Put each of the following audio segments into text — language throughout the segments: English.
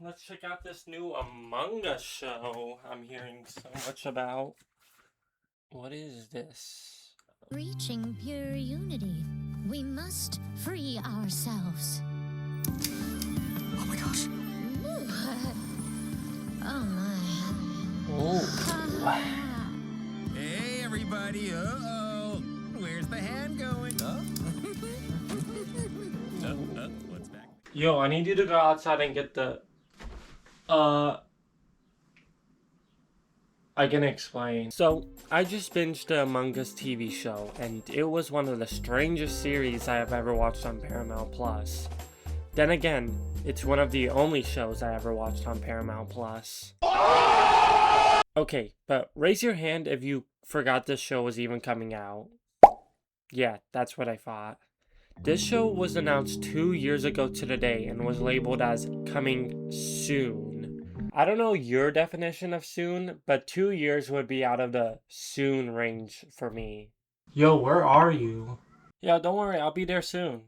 Let's check out this new Among Us show I'm hearing so much about. What is this? Reaching pure unity, we must free ourselves. Oh my gosh. Oh my. Oh. Hey, everybody. Uh-oh. Where's the hand going? What's back? Yo, I need you to go outside and get the... I can explain. So, I just binged the Among Us TV show, and it was one of the strangest series I have ever watched on Paramount Plus. Then again, it's one of the only shows I ever watched on Paramount Plus. Okay, but raise your hand if you forgot this show was even coming out. Yeah, that's what I thought. This show was announced 2 years ago to the day and was labeled as coming soon. I don't know your definition of soon, but 2 years would be out of the soon range for me. Yo, where are you? Yeah, don't worry, I'll be there soon.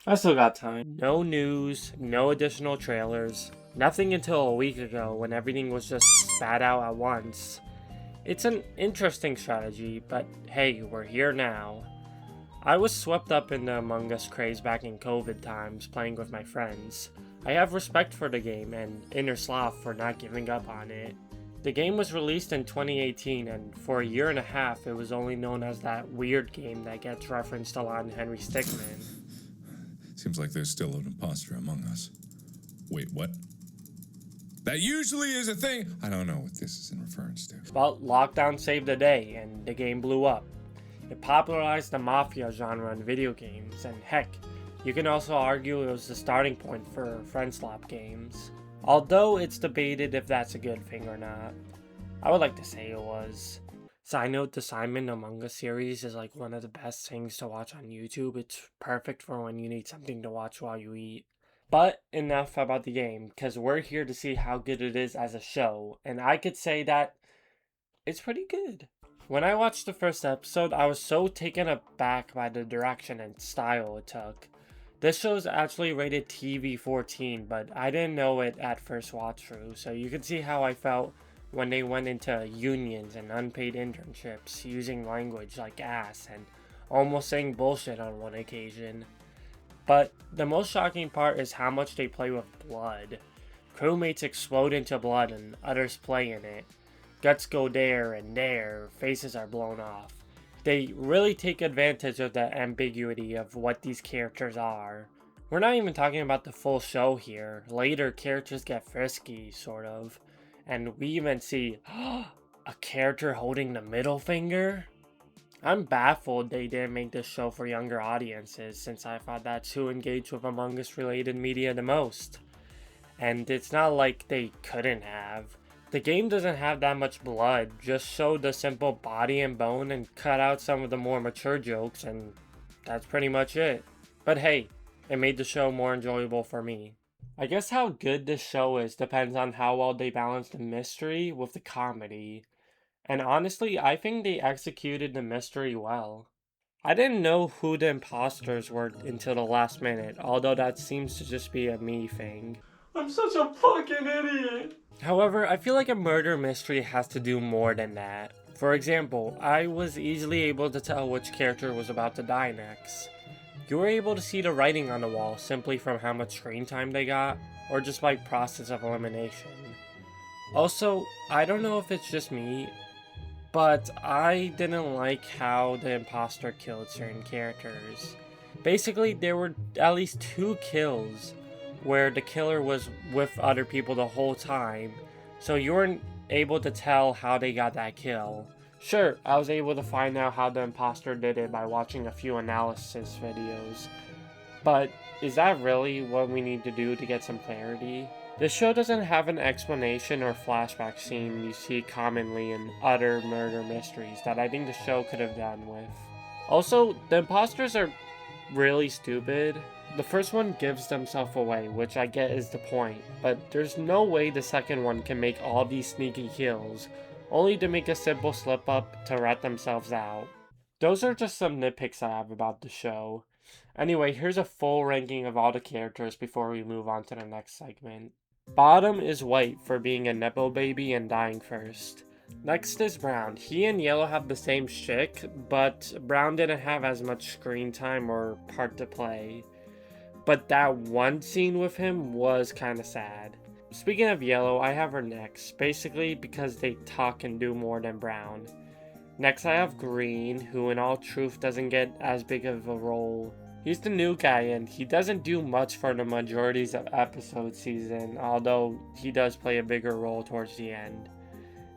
I still got time. No news, no additional trailers, nothing until a week ago when everything was just spat out at once. It's an interesting strategy, but hey, we're here now. I was swept up in the Among Us craze back in COVID times, playing with my friends. I have respect for the game and inner sloth for not giving up on it. The game was released in 2018, and for a year and a half it was only known as that weird game that gets referenced a lot in Henry Stickmin. Seems like there's still an imposter among us. Wait, what? That usually is a thing. I don't know what this is in reference to. But lockdown saved the day, and the game blew up. It popularized the mafia genre in video games, and heck, you can also argue it was the starting point for friend slap games. Although it's debated if that's a good thing or not. I would like to say it was. Side note, the Simon Among Us series is like one of the best things to watch on YouTube. It's perfect for when you need something to watch while you eat. But enough about the game, because we're here to see how good it is as a show, and I could say that it's pretty good. When I watched the first episode, I was so taken aback by the direction and style it took. This show is actually rated TV-14, but I didn't know it at first watch through, so you can see how I felt when they went into unions and unpaid internships, using language like ass and almost saying bullshit on one occasion. But the most shocking part is how much they play with blood. Crewmates explode into blood and others play in it. Guts go there and there, faces are blown off. They really take advantage of the ambiguity of what these characters are. We're not even talking about the full show here. Later, characters get frisky, sort of. And we even see a character holding the middle finger? I'm baffled they didn't make this show for younger audiences, since I thought that's who engaged with Among Us related media the most. And it's not like they couldn't have. The game doesn't have that much blood, just showed the simple body and bone and cut out some of the more mature jokes, and that's pretty much it. But hey, it made the show more enjoyable for me. I guess how good this show is depends on how well they balance the mystery with the comedy. And honestly, I think they executed the mystery well. I didn't know who the imposters were until the last minute, although that seems to just be a me thing. I'm such a fucking idiot! However, I feel like a murder mystery has to do more than that. For example, I was easily able to tell which character was about to die next. You were able to see the writing on the wall simply from how much screen time they got, or just by process of elimination. Also, I don't know if it's just me, but I didn't like how the imposter killed certain characters. Basically, there were at least 2 kills where the killer was with other people the whole time, so you weren't able to tell how they got that kill. Sure, I was able to find out how the imposter did it by watching a few analysis videos, but is that really what we need to do to get some clarity? This show doesn't have an explanation or flashback scene you see commonly in other murder mysteries that I think the show could have done with. Also, the imposters are really stupid. The first one gives themselves away, which I get is the point, but there's no way the second one can make all these sneaky kills, only to make a simple slip up to rat themselves out. Those are just some nitpicks I have about the show. Anyway, here's a full ranking of all the characters before we move on to the next segment. Bottom is White for being a Nepo baby and dying first. Next is Brown. He and Yellow have the same shtick, but Brown didn't have as much screen time or part to play. But that one scene with him was kinda sad. Speaking of Yellow, I have her next, basically because they talk and do more than Brown. Next I have Green, who in all truth doesn't get as big of a role. He's the new guy and he doesn't do much for the majorities of episode season, although he does play a bigger role towards the end.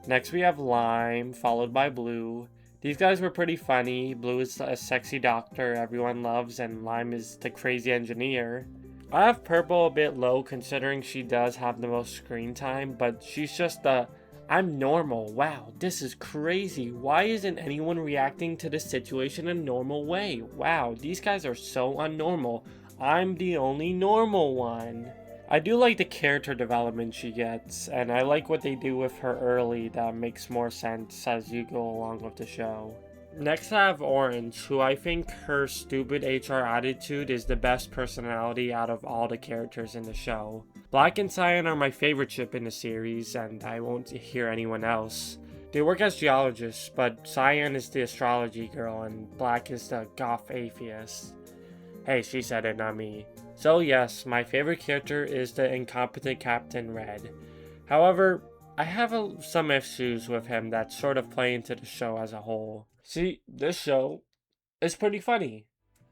Next we have Lime, followed by Blue. These guys were pretty funny. Blue is a sexy doctor everyone loves, and Lime is the crazy engineer. I have Purple a bit low considering she does have the most screen time, but she's just the I'm normal. Wow, this is crazy. Why isn't anyone reacting to this situation a normal way? Wow, these guys are so unnormal. I'm the only normal one. I do like the character development she gets, and I like what they do with her early that makes more sense as you go along with the show. Next I have Orange, who I think her stupid HR attitude is the best personality out of all the characters in the show. Black and Cyan are my favorite ship in the series, and I won't hear anyone else. They work as geologists, but Cyan is the astrology girl and Black is the goth atheist. Hey, she said it, not me. So yes, my favorite character is the incompetent Captain Red. However, I have some issues with him that sort of play into the show as a whole. See, this show is pretty funny.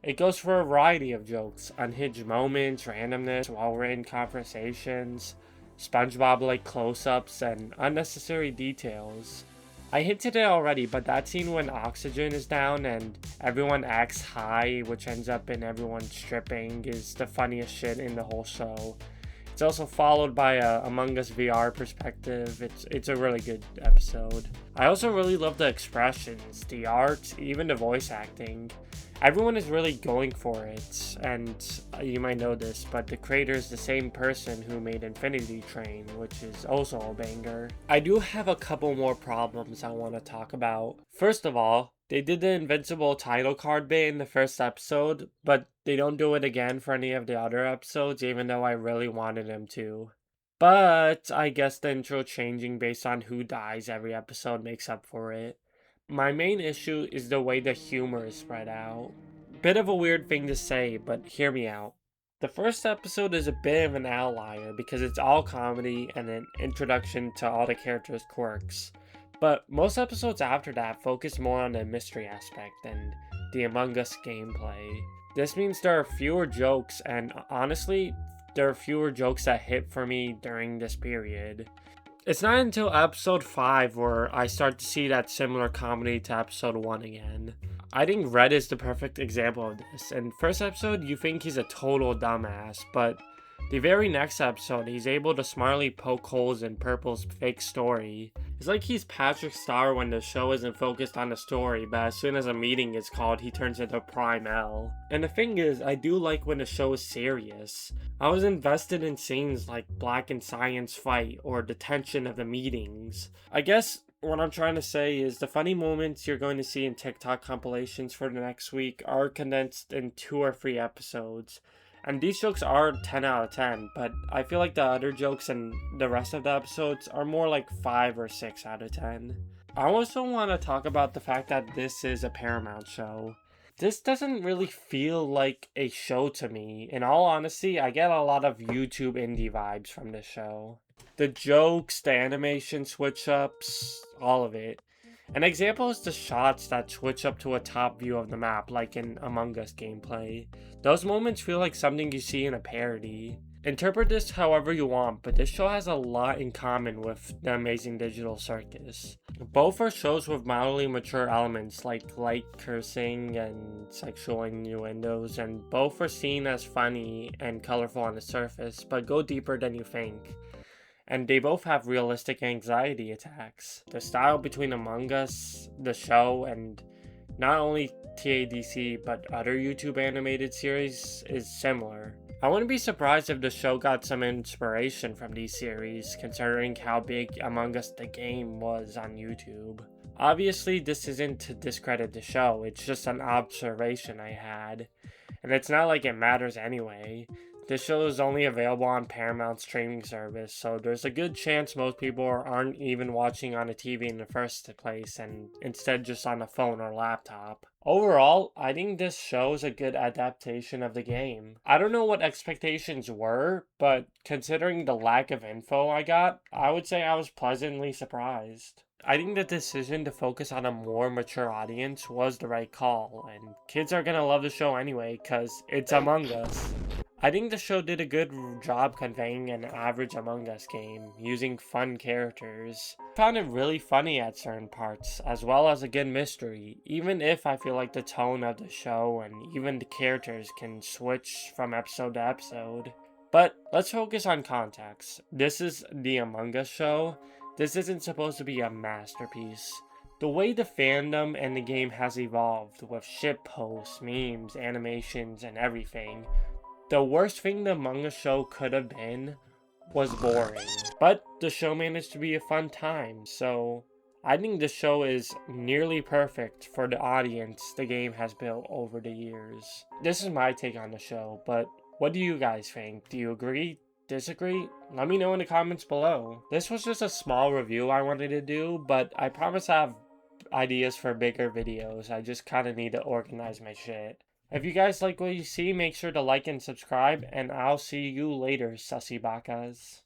It goes for a variety of jokes, unhinged moments, randomness, well-written conversations, SpongeBob-like close-ups, and unnecessary details. I hinted it already, but that scene when oxygen is down and everyone acts high, which ends up in everyone stripping, is the funniest shit in the whole show. It's also followed by a Among Us VR perspective. It's a really good episode. I also really love the expressions, the art, even the voice acting. Everyone is really going for it, and you might know this, but the creator is the same person who made Infinity Train, which is also a banger. I do have a couple more problems I want to talk about. First of all, they did the Invincible title card bit in the first episode, but they don't do it again for any of the other episodes, even though I really wanted them to. But I guess the intro changing based on who dies every episode makes up for it. My main issue is the way the humor is spread out. Bit of a weird thing to say, but hear me out. The first episode is a bit of an outlier because it's all comedy and an introduction to all the characters' quirks. But most episodes after that focus more on the mystery aspect and the Among Us gameplay. This means there are fewer jokes, and honestly, there are fewer jokes that hit for me during this period. It's not until episode 5 where I start to see that similar comedy to episode 1 again. I think Red is the perfect example of this. In first episode, you think he's a total dumbass, but the very next episode, he's able to smartly poke holes in Purple's fake story. It's like he's Patrick Star when the show isn't focused on the story, but as soon as a meeting is called, he turns into Prime L. And the thing is, I do like when the show is serious. I was invested in scenes like Black and Cyan's fight or the tension of the meetings. I guess what I'm trying to say is the funny moments you're going to see in TikTok compilations for the next week are condensed in 2 or 3 episodes. And these jokes are 10 out of 10, but I feel like the other jokes and the rest of the episodes are more like 5 or 6 out of 10. I also want to talk about the fact that this is a Paramount show. This doesn't really feel like a show to me. In all honesty, I get a lot of YouTube indie vibes from this show. The jokes, the animation switch-ups, all of it. An example is the shots that switch up to a top view of the map, like in Among Us gameplay. Those moments feel like something you see in a parody. Interpret this however you want, but this show has a lot in common with The Amazing Digital Circus. Both are shows with mildly mature elements like light cursing and sexual innuendos, and both are seen as funny and colorful on the surface, but go deeper than you think. And they both have realistic anxiety attacks. The style between Among Us, the show, and not only TADC but other YouTube animated series is similar. I wouldn't be surprised if the show got some inspiration from these series, considering how big Among Us the game was on YouTube. Obviously, this isn't to discredit the show, it's just an observation I had. and it's not like it matters anyway. This show is only available on Paramount's streaming service, so there's a good chance most people aren't even watching on a TV in the first place and instead just on a phone or laptop. Overall, I think this show is a good adaptation of the game. I don't know what expectations were, but considering the lack of info I got, I would say I was pleasantly surprised. I think the decision to focus on a more mature audience was the right call, and kids are gonna love the show anyway, cause it's Among Us. I think the show did a good job conveying an average Among Us game, using fun characters. I found it really funny at certain parts, as well as a good mystery, even if I feel like the tone of the show and even the characters can switch from episode to episode. But let's focus on context. This is the Among Us show. This isn't supposed to be a masterpiece. The way the fandom and the game has evolved with ship posts, memes, animations, and everything, the worst thing the Among Us show could have been was boring. But the show managed to be a fun time, so I think the show is nearly perfect for the audience the game has built over the years. This is my take on the show, but what do you guys think? Do you agree? Disagree? Let me know in the comments below. This was just a small review I wanted to do, but I promise I have ideas for bigger videos. I just kind of need to organize my shit. If you guys like what you see, make sure to like and subscribe, and I'll see you later, sussy bakas.